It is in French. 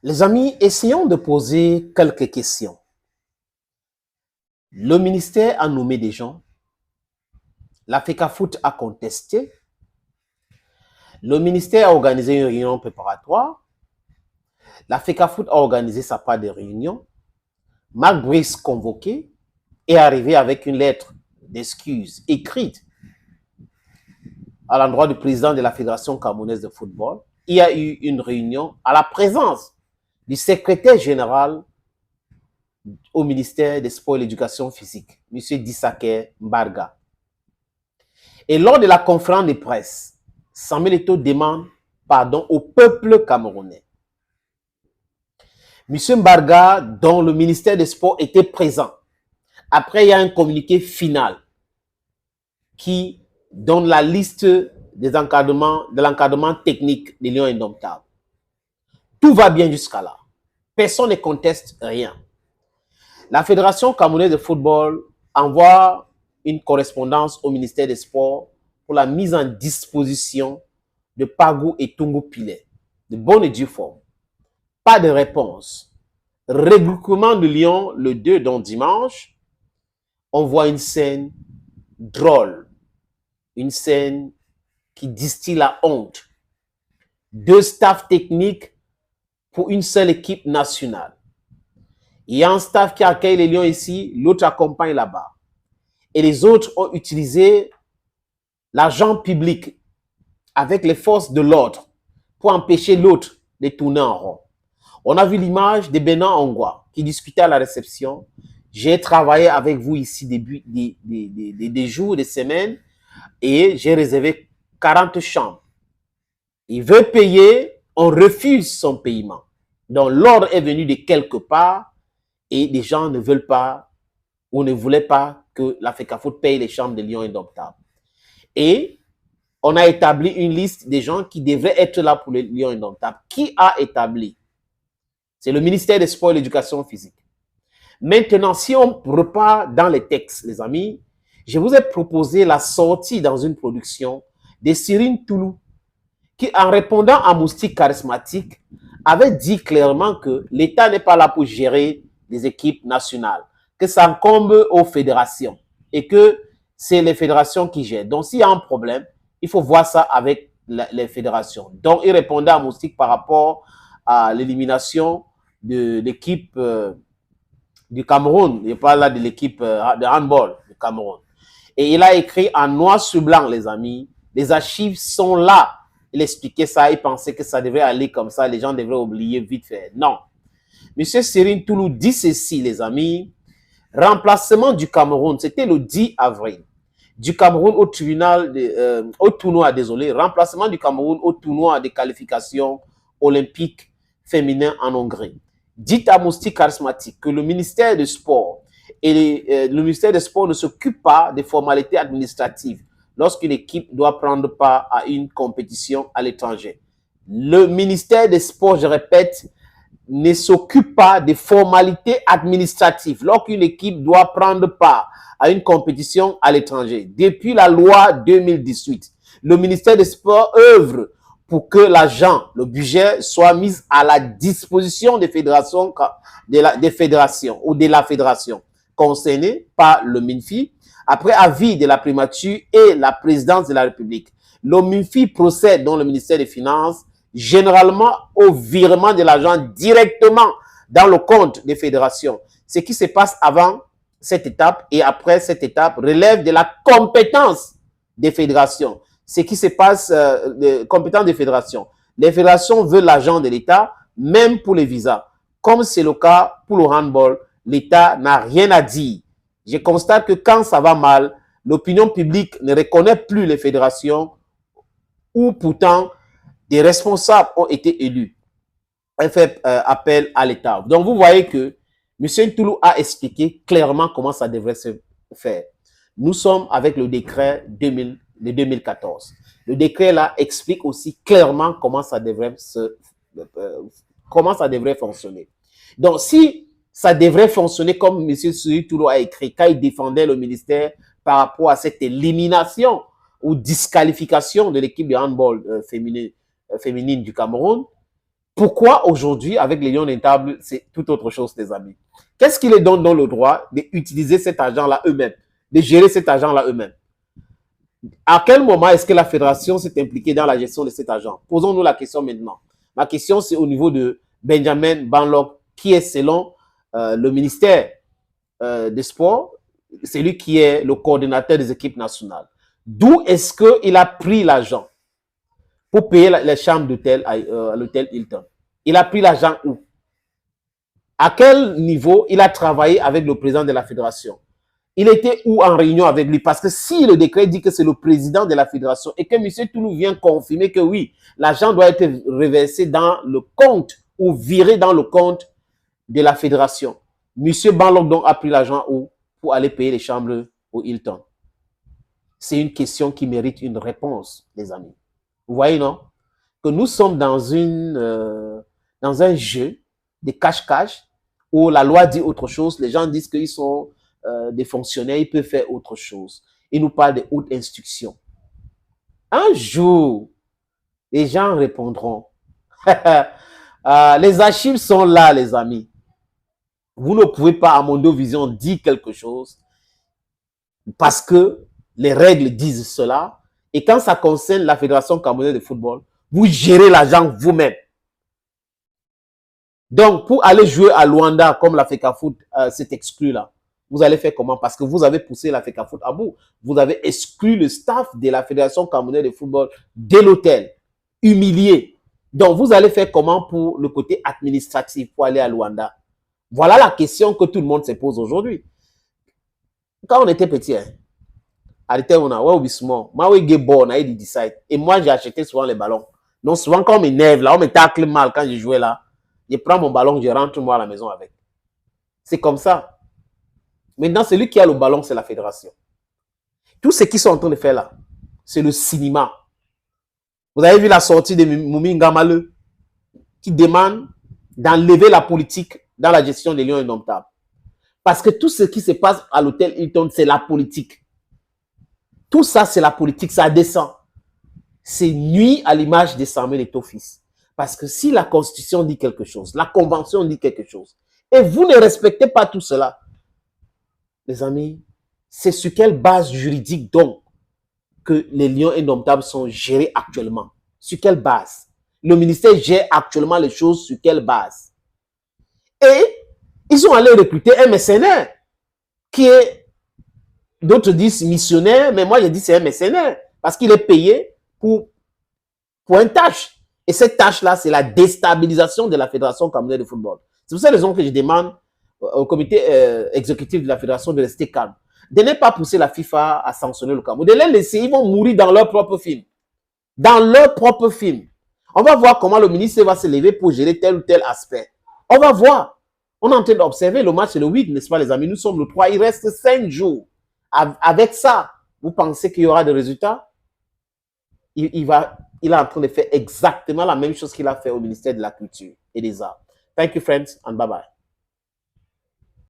Les amis, essayons de poser quelques questions. Le ministère a nommé des gens, la FECAFOOT a contesté, le ministère a organisé une réunion préparatoire, la FECAFOOT a organisé sa part de réunion, Marc Brice convoqué est arrivé avec une lettre d'excuse écrite à l'endroit du président de la Fédération camerounaise de football. Il y a eu une réunion à la présence du secrétaire général au ministère des Sports et de l'Éducation physique, M. Dissake Mbarga. Et lors de la conférence de presse, Samuel Eto'o demande pardon au peuple camerounais. M. Mbarga, dont le ministère des Sports était présent. Après, il y a un communiqué final qui donne la liste des encadrements, de l'encadrement technique des Lions Indomptables. Tout va bien jusqu'à là. Personne ne conteste rien. La Fédération camerounaise de football envoie une correspondance au ministère des Sports pour la mise en disposition de Pagou et Tungu Pilet, de bonne et due forme. Pas de réponse. Regroupement de Lyon le 2, donc dimanche, on voit une scène drôle, une scène qui distille la honte. Deux staffs techniques pour une seule équipe nationale. Il y a un staff qui accueille les Lions ici, l'autre accompagne là-bas. Et les autres ont utilisé l'argent public avec les forces de l'ordre pour empêcher l'autre de tourner en rond. On a vu l'image de Benan Ongwa qui discutait à la réception. J'ai travaillé avec vous ici des jours, des semaines, et j'ai réservé 40 chambres. Il veut payer, on refuse son paiement. Donc l'ordre est venu de quelque part et les gens ne veulent pas ou ne voulaient pas que la FECAFOOT paye les chambres des Lions Indomptables. Et on a établi une liste des gens qui devraient être là pour les Lions Indomptables. Qui a établi? C'est le ministère des Sports et de l'Éducation physique. Maintenant, si on repart dans les textes, les amis, je vous ai proposé la sortie dans une production de Cyrine Toulou, qui, en répondant à Moustique Charismatique, avait dit clairement que l'État n'est pas là pour gérer les équipes nationales, que ça incombe aux fédérations et que c'est les fédérations qui gèrent. Donc, s'il y a un problème, il faut voir ça avec les fédérations. Donc, il répondait à Moustique par rapport à l'élimination de l'équipe du Cameroun. Je parle là de l'équipe de handball du Cameroun. Et il a écrit en noir sur blanc, les amis. Les archives sont là. Il expliquait ça, il pensait que ça devait aller comme ça, les gens devraient oublier vite fait. Non. Monsieur Cyrine Toulou dit ceci, les amis. Remplacement du Cameroun, c'était le 10 avril. Du Cameroun au tribunal, au tournoi, désolé. Remplacement du Cameroun au tournoi de qualification olympique féminin en Hongrie. Dites à Moustique Charismatique que le ministère des Sports et le ministère des Sports ne s'occupe pas des formalités administratives lorsqu'une équipe doit prendre part à une compétition à l'étranger. Le ministère des Sports, je répète, ne s'occupe pas des formalités administratives lorsqu'une équipe doit prendre part à une compétition à l'étranger. Depuis la loi 2018, le ministère des Sports œuvre pour que l'argent, le budget soit mis à la disposition des fédérations, des fédérations ou de la fédération concernée par le MINFI, après avis de la primature et la présidence de la République. Le MINFI procède, dans le ministère des Finances, généralement au virement de l'argent directement dans le compte des fédérations. Ce qui se passe avant cette étape et après cette étape relève de la compétence des fédérations. Ce qui se passe, compétence des fédérations. Les fédérations veulent l'argent de l'État, même pour les visas. Comme c'est le cas pour le handball, l'État n'a rien à dire. Je constate que quand ça va mal, l'opinion publique ne reconnaît plus les fédérations où pourtant des responsables ont été élus. Elle fait appel à l'État. Donc, vous voyez que M. Toulou a expliqué clairement comment ça devrait se faire. Nous sommes avec le décret de 2014. Le décret là explique aussi clairement comment ça devrait fonctionner. Donc, si ça devrait fonctionner comme M. Toulou a écrit quand il défendait le ministère par rapport à cette élimination ou disqualification de l'équipe de handball féminine du Cameroun, Pourquoi aujourd'hui, avec les Lions Indomptables, c'est tout autre chose, les amis? Qu'est-ce qui les donne dans le droit d'utiliser cet argent-là eux-mêmes, de gérer cet argent-là eux-mêmes? À quel moment est-ce que la fédération s'est impliquée dans la gestion de cet argent? Posons-nous la question maintenant. Ma question, c'est au niveau de Benjamin Banlok, qui est, selon le ministère des Sports, c'est lui qui est le coordinateur des équipes nationales. D'où est-ce qu'il a pris l'argent pour payer les chambres d'hôtel à l'hôtel Hilton? Il a pris l'argent où? À quel niveau il a travaillé avec le président de la fédération? Il était où en réunion avec lui? Parce que si le décret dit que c'est le président de la fédération et que M. Toulou vient confirmer que oui, l'argent doit être reversé dans le compte ou viré dans le compte de la fédération, M. Banlok donc a pris l'argent où pour aller payer les chambres au Hilton? C'est une question qui mérite une réponse, les amis. Vous voyez, non? Que nous sommes dans un jeu de cache-cache où la loi dit autre chose, les gens disent qu'ils sont des fonctionnaires, ils peuvent faire autre chose. Ils nous parlent de haute instruction. Un jour, les gens répondront. Les archives sont là, les amis. Vous ne pouvez pas, à Mondo Vision, dire quelque chose parce que les règles disent cela. Et quand ça concerne la Fédération camerounaise de football, vous gérez l'argent vous-même. Donc, pour aller jouer à Luanda, comme la FECAFOOT s'est exclu là, vous allez faire comment? Parce que vous avez poussé la FECAFOOT à bout. Vous avez exclu le staff de la Fédération camerounaise de football de l'hôtel, humilié. Donc, vous allez faire comment pour le côté administratif pour aller à Luanda? Voilà la question que tout le monde se pose aujourd'hui. Quand on était petit, hein, et moi, j'ai acheté souvent les ballons. Donc, souvent, quand on m'énerve, là, on me tacle mal quand je jouais là, je prends mon ballon, je rentre moi à la maison avec. C'est comme ça. Maintenant, celui qui a le ballon, c'est la fédération. Tout ce qu'ils sont en train de faire là, c'est le cinéma. Vous avez vu la sortie de Moumi Ngamale qui demande d'enlever la politique dans la gestion des Lions Indomptables. Parce que tout ce qui se passe à l'hôtel Hilton, c'est la politique. Tout ça, c'est la politique, ça descend. C'est nuit à l'image des Samuel Eto'o fils. Parce que si la Constitution dit quelque chose, la Convention dit quelque chose, et vous ne respectez pas tout cela, les amis, c'est sur quelle base juridique donc que les Lions Indomptables sont gérés actuellement? Sur quelle base? Le ministère gère actuellement les choses sur quelle base? Et ils ont allé recruter un mercenaire qui est, d'autres disent missionnaire, mais moi je dis c'est un mercenaire parce qu'il est payé pour une tâche. Et cette tâche-là, c'est la déstabilisation de la Fédération camerounaise de football. C'est pour cette raison que je demande au comité exécutif de la Fédération de rester calme. De ne pas pousser la FIFA à sanctionner le Cameroun. De les laisser, ils vont mourir dans leur propre film. Dans leur propre film. On va voir comment le ministre va se lever pour gérer tel ou tel aspect. On va voir. On est en train d'observer le match le 8, n'est-ce pas les amis? Nous sommes le 3, il reste 5 jours. Avec ça, vous pensez qu'il y aura des résultats? Il est en train de faire exactement la même chose qu'il a fait au ministère de la Culture et des Arts. Thank you, friends, and bye-bye.